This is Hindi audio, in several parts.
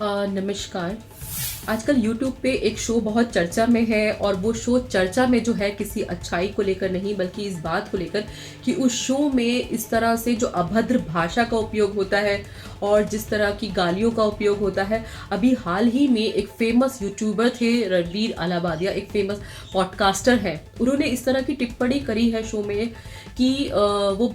नमस्कार। आजकल यूट्यूब पे एक शो बहुत चर्चा में है और वो शो चर्चा में जो है किसी अच्छाई को लेकर नहीं बल्कि इस बात को लेकर कि उस शो में इस तरह से जो अभद्र भाषा का उपयोग होता है और जिस तरह की गालियों का उपयोग होता है। अभी हाल ही में एक फेमस यूट्यूबर थे रणवीर अलाहाबादिया, एक फेमस पॉडकास्टर है, उन्होंने इस तरह की टिप्पणी करी है शो में कि वो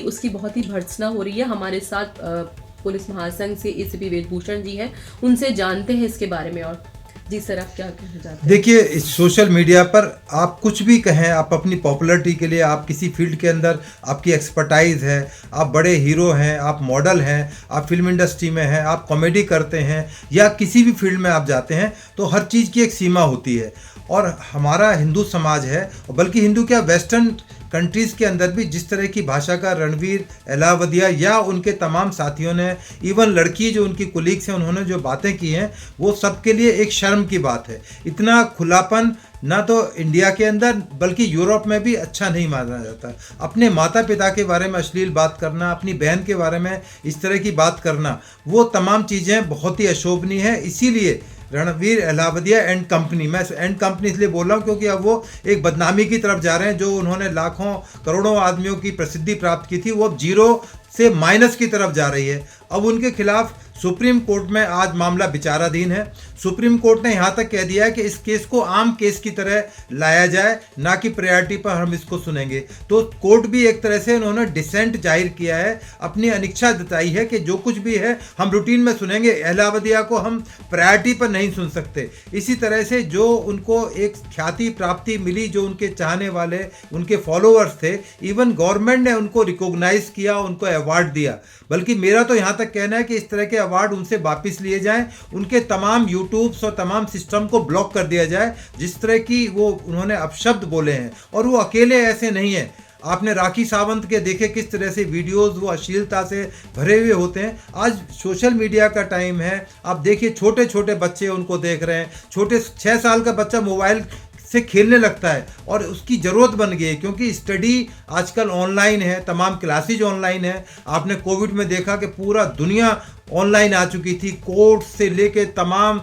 उसकी बहुत ही भर्त्सना हो रही है। हमारे साथ पुलिस महासंघ से एसीपी वेदभूषण जी हैं, उनसे जानते हैं इसके बारे में। और जी सर, आप क्या कहना चाहते हैं? देखिए, इस सोशल मीडिया पर आप कुछ भी कहें, आप अपनी पॉपुलैरिटी के लिए, आप किसी फील्ड के अंदर आपकी एक्सपर्टाइज है, आप बड़े हीरो हैं, आप मॉडल हैं, आप फिल्म इंडस्ट्री में हैं, आप कॉमेडी करते हैं या किसी भी फील्ड में आप जाते हैं, तो हर चीज़ की एक सीमा होती है। और हमारा हिंदू समाज है, बल्कि हिंदू क्या वेस्टर्न कंट्रीज़ के अंदर भी जिस तरह की भाषा का रणवीर अलाहाबादिया या उनके तमाम साथियों ने, इवन लड़की जो उनकी कुलीग्स हैं, उन्होंने जो बातें की हैं, वो सबके लिए एक शर्म की बात है। इतना खुलापन ना तो इंडिया के अंदर बल्कि यूरोप में भी अच्छा नहीं माना जाता। अपने माता पिता के बारे में अश्लील बात करना, अपनी बहन के बारे में इस तरह की बात करना, वो तमाम चीज़ें बहुत ही अशोभनीय है। इसीलिए रणवीर अलाहाबादिया एंड कंपनी, मैं एंड कंपनी इसलिए बोल रहा हूँ क्योंकि अब वो एक बदनामी की तरफ जा रहे हैं। जो उन्होंने लाखों करोड़ों आदमियों की प्रसिद्धि प्राप्त की थी, वो अब जीरो से माइनस की तरफ जा रही है। अब उनके खिलाफ सुप्रीम कोर्ट में आज मामला विचाराधीन है। सुप्रीम कोर्ट ने यहाँ तक कह दिया है कि इस केस को आम केस की तरह लाया जाए, ना कि प्रायोरिटी पर हम इसको सुनेंगे। तो कोर्ट भी एक तरह से उन्होंने डिसेंट जाहिर किया है, अपनी अनिच्छा जताई है कि जो कुछ भी है हम रूटीन में सुनेंगे, अलाहाबादिया को हम प्रायोरिटी पर नहीं सुन सकते। इसी तरह से जो उनको एक ख्याति प्राप्ति मिली, जो उनके चाहने वाले उनके फॉलोअर्स थे, इवन गवर्नमेंट ने उनको रिकॉग्नाइज किया, उनको अवार्ड दिया। बल्कि मेरा तो यहाँ तक कहना है कि इस तरह के अवार्ड उनसे वापस लिए जाएं, उनके तमाम यूट्यूब्स और तमाम सिस्टम को ब्लॉक कर दिया जाए। जिस तरह की वो उन्होंने अपशब्द बोले हैं, और वो अकेले ऐसे नहीं हैं। आपने राखी सावंत के देखे किस तरह से वीडियोस वो अश्लीलता से भरे हुए होते हैं। आज सोशल मीडिया का टाइम है, आप देखिए छोटे छोटे बच्चे उनको देख रहे हैं। छोटे 6 साल का बच्चा मोबाइल से खेलने लगता है और उसकी ज़रूरत बन गई है, क्योंकि स्टडी आजकल ऑनलाइन है, तमाम क्लासेज ऑनलाइन है। आपने कोविड में देखा कि पूरा दुनिया ऑनलाइन आ चुकी थी। कोर्ट से लेके तमाम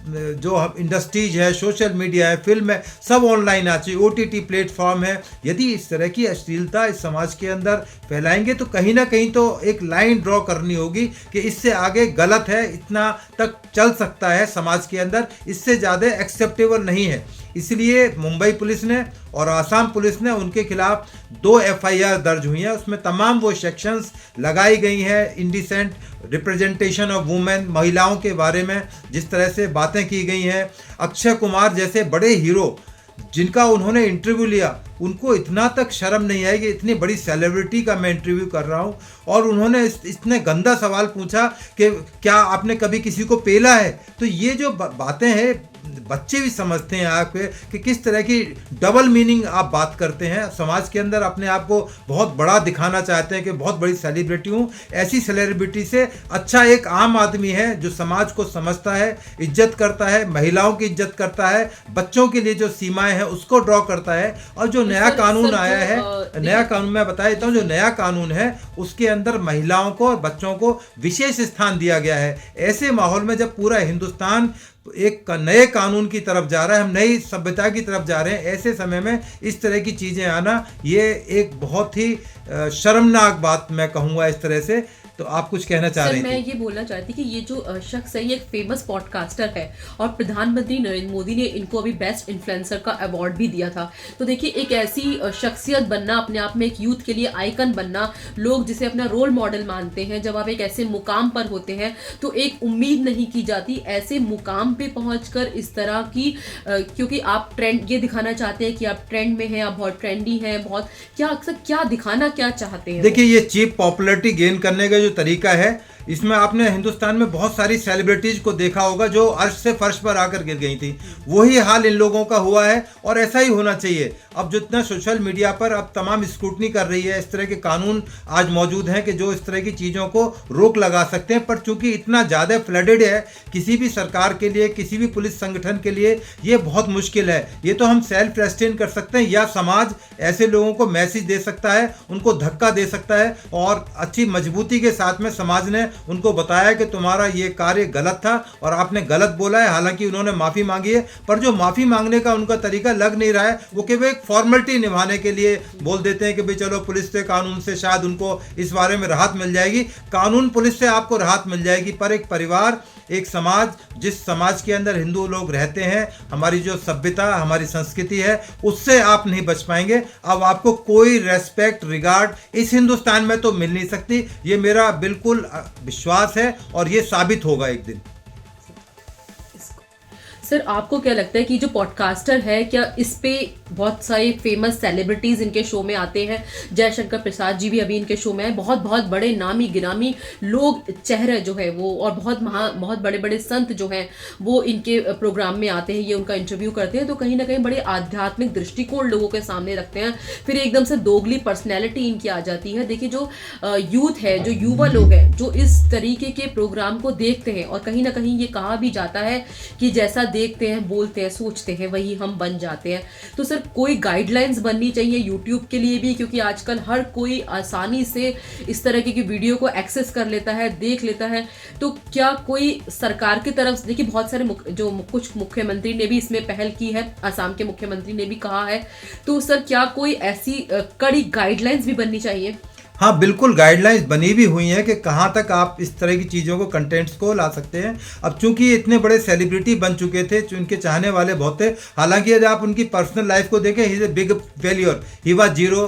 जो इंडस्ट्रीज है, सोशल मीडिया है, फिल्म है, सब ऑनलाइन आ चुकी, OTT प्लेटफॉर्म है। यदि इस तरह की अश्लीलता इस समाज के अंदर फैलाएंगे तो कहीं ना कहीं तो एक लाइन ड्रॉ करनी होगी कि इससे आगे गलत है, इतना तक चल सकता है समाज के अंदर, इससे ज़्यादा एक्सेप्टेबल नहीं है। इसलिए मुंबई पुलिस ने और आसाम पुलिस ने उनके खिलाफ 2 FIR दर्ज हुई हैं। उसमें तमाम वो सेक्शंस लगाई गई हैं, इंडिसेंट रिप्रेजेंटेशन ऑफ वुमेन, महिलाओं के बारे में जिस तरह से बातें की गई हैं। अक्षय कुमार जैसे बड़े हीरो जिनका उन्होंने इंटरव्यू लिया, उनको इतना तक शर्म नहीं आई कि इतनी बड़ी सेलिब्रिटी का मैं इंटरव्यू कर रहा हूँ और उन्होंने इतने गंदा सवाल पूछा कि क्या आपने कभी किसी को पेला है। तो ये जो बातें हैं, बच्चे भी समझते हैं आप कि किस तरह की डबल मीनिंग आप बात करते हैं। समाज के अंदर अपने आप को बहुत बड़ा दिखाना चाहते हैं कि बहुत बड़ी सेलिब्रिटी हूँ। ऐसी सेलिब्रिटी से अच्छा एक आम आदमी है जो समाज को समझता है, इज्जत करता है, महिलाओं की इज्जत करता है, बच्चों के लिए जो सीमाएं हैं उसको ड्रॉ करता है। और जो नया कानून आया है, नया कानून मैं बता देता हूँ, जो नया कानून है उसके अंदर महिलाओं को और बच्चों को विशेष स्थान दिया गया है। ऐसे माहौल में जब पूरा हिंदुस्तान एक नए कानून की तरफ जा रहा है, हम नई सभ्यता की तरफ जा रहे हैं, ऐसे समय में इस तरह की चीज़ें आना ये एक बहुत ही शर्मनाक बात मैं कहूँगा इस तरह से। तो आप कुछ कहना चाह रहे थे? मैं ये बोलना चाहती कि ये जो शख्स है ये एक फेमस पॉडकास्टर है और प्रधानमंत्री नरेंद्र मोदी ने इनको अभी बेस्ट इन्फ्लुएंसर का अवार्ड भी दिया था। तो देखिए, एक ऐसी शख्सियत बनना, अपने आप में एक यूथ के लिए आइकन बनना, लोग जिसे अपना रोल मॉडल मानते हैं, जब आप एक ऐसे मुकाम पर होते हैं तो एक उम्मीद नहीं की जाती ऐसे मुकाम पे पहुंचकर इस तरह की क्योंकि आप ट्रेंड ये दिखाना चाहते हैं कि आप ट्रेंड में हैं, आप बहुत ट्रेंडी हैं, बहुत क्या अक्सर क्या दिखाना क्या चाहते हैं। देखिए, ये चीप पॉपुलैरिटी गेन करने का जो तरीका है, इसमें आपने हिंदुस्तान में बहुत सारी सेलिब्रिटीज को देखा होगा जो अर्श से फर्श पर आकर गिर गई थी। वही हाल इन लोगों का हुआ है और ऐसा ही होना चाहिए। अब जितना सोशल मीडिया पर अब तमाम स्क्रूटनी कर रही है, इस तरह के कानून आज मौजूद हैं कि जो इस तरह की चीज़ों को रोक लगा सकते हैं, पर चूंकि इतना ज़्यादा फ्लडेड है, किसी भी सरकार के लिए, किसी भी पुलिस संगठन के लिए ये बहुत मुश्किल है। ये तो हम सेल्फ रेस्ट्रेन कर सकते हैं या समाज ऐसे लोगों को मैसेज दे सकता है, उनको धक्का दे सकता है और अच्छी मजबूती के साथ में समाज ने उनको बताया कि तुम्हारा ये कार्य गलत था और आपने गलत बोला है। हालांकि उन्होंने माफ़ी मांगी है, पर जो माफ़ी मांगने का उनका तरीका लग नहीं रहा है, वो केवल एक फॉर्मेलिटी निभाने के लिए बोल देते हैं कि भाई चलो पुलिस से, कानून से शायद उनको इस बारे में राहत मिल जाएगी। कानून पुलिस से आपको राहत मिल जाएगी, पर एक परिवार, एक समाज, जिस समाज के अंदर हिंदू लोग रहते हैं, हमारी जो सभ्यता, हमारी संस्कृति है, उससे आप नहीं बच पाएंगे। अब आपको कोई रेस्पेक्ट, रिगार्ड इस हिंदुस्तान में तो मिल नहीं सकती। ये मेरा बिल्कुल विश्वास है और ये साबित होगा एक दिन। सर, आपको क्या लगता है कि जो पॉडकास्टर है, क्या इस पे बहुत सारे फेमस सेलिब्रिटीज इनके शो में आते हैं? जयशंकर प्रसाद जी भी अभी इनके शो में आए। बहुत बहुत बड़े नामी गिरामी लोग, चेहरे जो है वो, और बहुत बड़े बड़े संत जो हैं वो इनके प्रोग्राम में आते हैं, ये उनका इंटरव्यू करते हैं। तो कहीं ना कहीं बड़े आध्यात्मिक दृष्टिकोण लोगों के सामने रखते हैं। फिर एकदम से दोगली पर्सनैलिटी इनकी आ जाती है। देखिए, जो यूथ है, जो युवा लोग हैं, जो इस तरीके के प्रोग्राम को देखते हैं, और कहीं ना कहीं ये कहा भी जाता है कि जैसा देखते हैं, बोलते हैं, सोचते हैं, वही हम बन जाते हैं। तो सर, कोई गाइडलाइंस बननी चाहिए यूट्यूब के लिए भी, क्योंकि आजकल हर कोई आसानी से इस तरह की वीडियो को एक्सेस कर लेता है, देख लेता है। तो क्या कोई सरकार की तरफ से, देखिए बहुत सारे कुछ मुख्यमंत्री ने भी इसमें पहल की है, असम के मुख्यमंत्री ने भी कहा है। तो सर, क्या कोई ऐसी कड़ी गाइडलाइंस भी बननी चाहिए? हाँ, बिल्कुल गाइडलाइंस बनी भी हुई हैं कि कहाँ तक आप इस तरह की चीज़ों को, कंटेंट्स को ला सकते हैं। अब चूंकि ये इतने बड़े सेलिब्रिटी बन चुके थे, उनके चाहने वाले बहुत थे। हालांकि यदि आप उनकी पर्सनल लाइफ को देखें, he is a big failure, he was zero,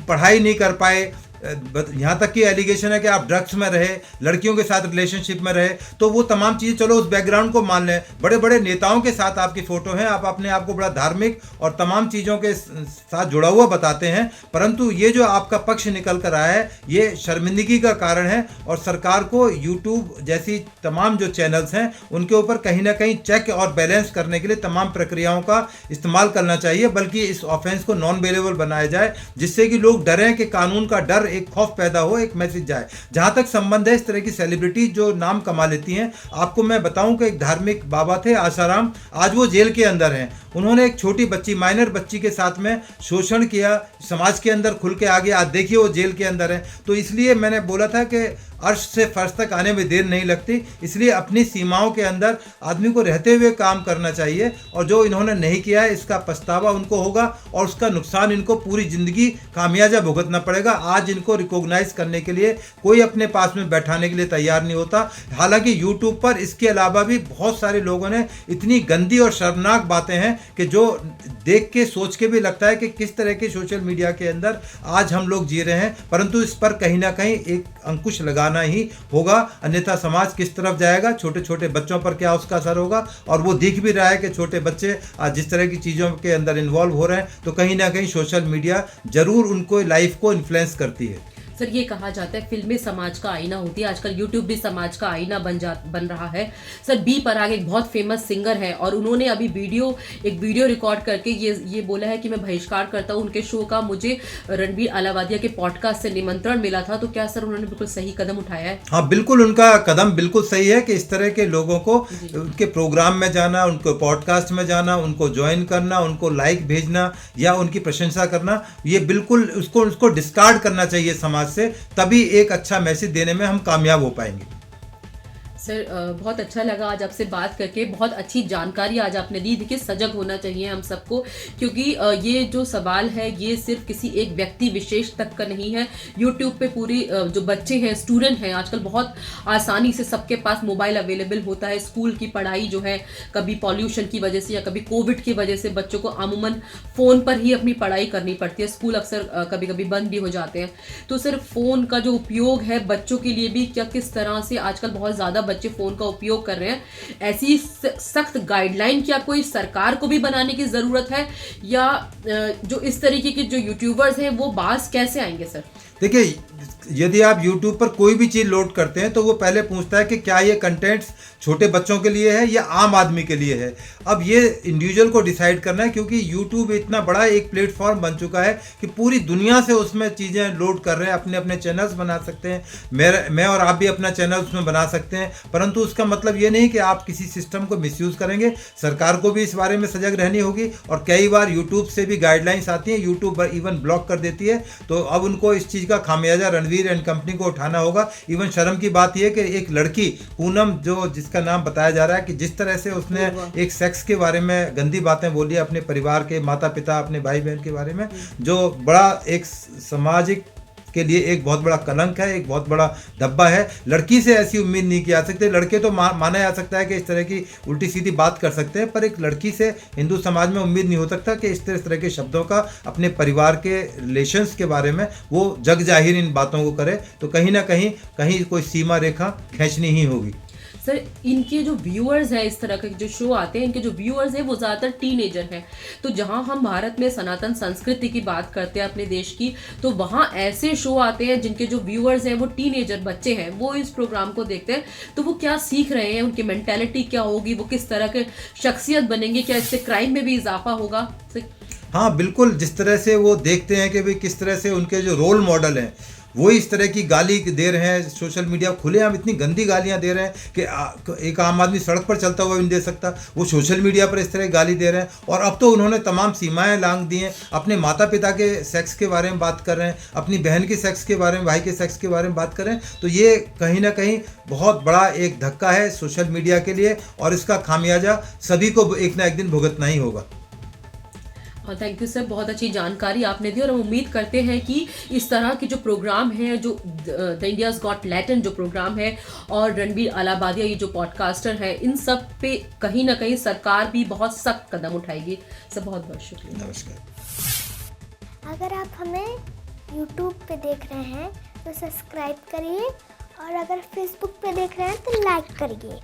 पढ़ाई नहीं कर पाए। यहाँ तक कि एलिगेशन है कि आप ड्रग्स में रहे, लड़कियों के साथ रिलेशनशिप में रहे। तो वो तमाम चीज़ें, चलो उस बैकग्राउंड को मान लें। बड़े बड़े नेताओं के साथ आपकी फ़ोटो है, आप अपने आप को बड़ा धार्मिक और तमाम चीज़ों के साथ जुड़ा हुआ बताते हैं, परंतु ये जो आपका पक्ष निकल कर आया है, ये शर्मिंदगी का कारण है। और सरकार को यूट्यूब जैसी तमाम जो चैनल्स हैं, उनके ऊपर कहीं ना कहीं चेक और बैलेंस करने के लिए तमाम प्रक्रियाओं का इस्तेमाल करना चाहिए, बल्कि इस ऑफेंस को नॉन बेलेबल बनाया जाए, जिससे कि लोग डरें, कि कानून का डर, एक खौफ पैदा हो, एक मैसेज जाए। जहां तक संबंध है इस तरह की सेलिब्रिटी जो नाम कमा लेती हैं, आपको मैं बताऊं कि एक धार्मिक बाबा थे आसाराम, आज वो जेल के अंदर हैं। उन्होंने एक छोटी बच्ची, माइनर बच्ची के साथ में शोषण किया, समाज के अंदर खुल के आ गया, आज देखिए वो जेल के अंदर है। तो इसलिए मैंने बोला था कि अर्श से फर्श तक आने में देर नहीं लगती। इसलिए अपनी सीमाओं के अंदर आदमी को रहते हुए काम करना चाहिए, और जो इन्होंने नहीं किया है, इसका पछतावा उनको होगा और उसका नुकसान इनको पूरी ज़िंदगी खामियाजा भुगतना पड़ेगा। आज इनको रिकॉग्नाइज करने के लिए कोई अपने पास में बैठाने के लिए तैयार नहीं होता। हालांकि यूट्यूब पर इसके अलावा भी बहुत सारे लोगों ने इतनी गंदी और शर्मनाक बातें हैं कि जो देख के, सोच के भी लगता है कि किस तरह के सोशल मीडिया के अंदर आज हम लोग जी रहे हैं। परंतु इस पर कहीं ना कहीं एक अंकुश लगाना ही होगा, अन्यथा समाज किस तरफ जाएगा, छोटे छोटे बच्चों पर क्या उसका असर होगा। और वो दिख भी रहा है कि छोटे बच्चे आज जिस तरह की चीज़ों के अंदर इन्वॉल्व हो रहे हैं, तो कहीं ना कहीं सोशल मीडिया जरूर उनको लाइफ को इन्फ्लुएंस करती है। सर, ये कहा जाता है फिल्में समाज का आईना होती है, आजकल यूट्यूब भी समाज का आईना बन रहा है। सर, बी पराग एक बहुत फेमस सिंगर है, और उन्होंने अभी एक वीडियो रिकॉर्ड करके ये बोला है कि मैं बहिष्कार करता हूँ उनके शो का, मुझे रणबीर अलावादिया के पॉडकास्ट से निमंत्रण मिला था। तो क्या सर उन्होंने बिल्कुल सही कदम उठाया है? हाँ, बिल्कुल उनका कदम बिल्कुल सही है कि इस तरह के लोगों को उनके प्रोग्राम में जाना, उनको पॉडकास्ट में जाना, उनको ज्वाइन करना, उनको लाइक भेजना या उनकी प्रशंसा करना, ये बिल्कुल उसको डिस्कार्ड करना चाहिए समाज से। तभी एक अच्छा मैसेज देने में हम कामयाब हो पाएंगे। सर, बहुत अच्छा लगा आज आपसे बात करके, बहुत अच्छी जानकारी आज आपने दी। देखिए, सजग होना चाहिए हम सबको, क्योंकि ये जो सवाल है ये सिर्फ किसी एक व्यक्ति विशेष तक का नहीं है। यूट्यूब पे पूरी जो बच्चे हैं, स्टूडेंट हैं, आजकल बहुत आसानी से सबके पास मोबाइल अवेलेबल होता है। स्कूल की पढ़ाई जो है, कभी पॉल्यूशन की वजह से या कभी कोविड की वजह से बच्चों को अमूमन फ़ोन पर ही अपनी पढ़ाई करनी पड़ती है। स्कूल अक्सर कभी कभी बंद भी हो जाते हैं। तो सिर्फ फ़ोन का जो उपयोग है बच्चों के लिए भी, क्या किस तरह से आजकल बहुत ज़्यादा बच्चे फ़ोन का उपयोग कर रहे हैं, ऐसी सख्त गाइडलाइन क्या कोई सरकार को भी बनाने की ज़रूरत है, या जो इस तरीके के जो यूट्यूबर्स हैं वो बाज कैसे आएंगे? सर देखिए, यदि आप YouTube पर कोई भी चीज़ लोड करते हैं तो वो पहले पूछता है कि क्या ये कंटेंट्स छोटे बच्चों के लिए है या आम आदमी के लिए है। अब ये इंडिविजुअल को डिसाइड करना है, क्योंकि YouTube इतना बड़ा एक प्लेटफॉर्म बन चुका है कि पूरी दुनिया से उसमें चीज़ें लोड कर रहे हैं, अपने अपने चैनल्स बना सकते हैं। मैं और आप भी अपना चैनल उसमें बना सकते हैं, परंतु उसका मतलब ये नहीं कि आप किसी सिस्टम को मिसयूज़ करेंगे। सरकार को भी इस बारे में सजग रहनी होगी, और कई बार YouTube से भी गाइडलाइंस आती हैं, YouTube इवन ब्लॉक कर देती है। तो अब उनको इस चीज़ का खामियाजा जाएगा, रणवीर एंड कंपनी को उठाना होगा। इवन शर्म की बात यह है कि एक लड़की पूनम, जो जिसका नाम बताया जा रहा है कि जिस तरह से उसने एक सेक्स के बारे में गंदी बातें बोली अपने परिवार के, माता पिता, अपने भाई बहन के बारे में, जो बड़ा एक सामाजिक के लिए एक बहुत बड़ा कलंक है, एक बहुत बड़ा धब्बा है। लड़की से ऐसी उम्मीद नहीं की जा सकती। लड़के तो माना जा सकता है कि इस तरह की उल्टी सीधी बात कर सकते हैं, पर एक लड़की से हिंदू समाज में उम्मीद नहीं हो सकता कि इस तरह के शब्दों का अपने परिवार के रिलेशंस के बारे में वो जग जाहिर इन बातों को करे। तो कहीं ना कहीं कोई सीमा रेखा खींचनी ही होगी। सर, इनके जो व्यूअर्स हैं, इस तरह के जो शो आते हैं, इनके जो व्यूअर्स हैं वो ज़्यादातर टीनेजर हैं। तो जहां हम भारत में सनातन संस्कृति की बात करते हैं अपने देश की, तो वहां ऐसे शो आते हैं जिनके जो व्यूअर्स हैं वो टीनेजर बच्चे हैं, वो इस प्रोग्राम को देखते हैं। तो वो क्या सीख रहे हैं, उनकी मेंटेलिटी क्या होगी, वो किस तरह के शख्सियत बनेंगे, क्या इससे क्राइम में भी इजाफा होगा? हाँ बिल्कुल, जिस तरह से वो देखते हैं कि भाई किस तरह से उनके जो रोल मॉडल हैं वो इस तरह की गाली दे रहे हैं, सोशल मीडिया खुलेआम इतनी गंदी गालियां दे रहे हैं कि एक आम आदमी सड़क पर चलता हुआ भी नहीं दे सकता, वो सोशल मीडिया पर इस तरह गाली दे रहे हैं। और अब तो उन्होंने तमाम सीमाएं लांघ दी हैं, अपने माता पिता के सेक्स के बारे में बात कर रहे हैं, अपनी बहन के सेक्स के बारे में, भाई के सेक्स के बारे में बात कर रहे हैं। तो ये कहीं ना कहीं बहुत बड़ा एक धक्का है सोशल मीडिया के लिए, और इसका खामियाजा सभी को एक ना एक दिन भुगतना ही होगा। थैंक यू सर, बहुत अच्छी जानकारी आपने दी। और हम उम्मीद करते हैं कि इस तरह के जो प्रोग्राम है, जो द इंडियाज़ गॉट लैटेंट जो प्रोग्राम है, और रणबीर अलाहाबादिया ये जो पॉडकास्टर है, इन सब पे कहीं ना कहीं सरकार भी बहुत सख्त कदम उठाएगी। सर बहुत बहुत शुक्रिया। नमस्कार। अगर आप हमें YouTube पे देख रहे हैं तो सब्सक्राइब करिए, और अगर Facebook पे देख रहे हैं तो लाइक करिए।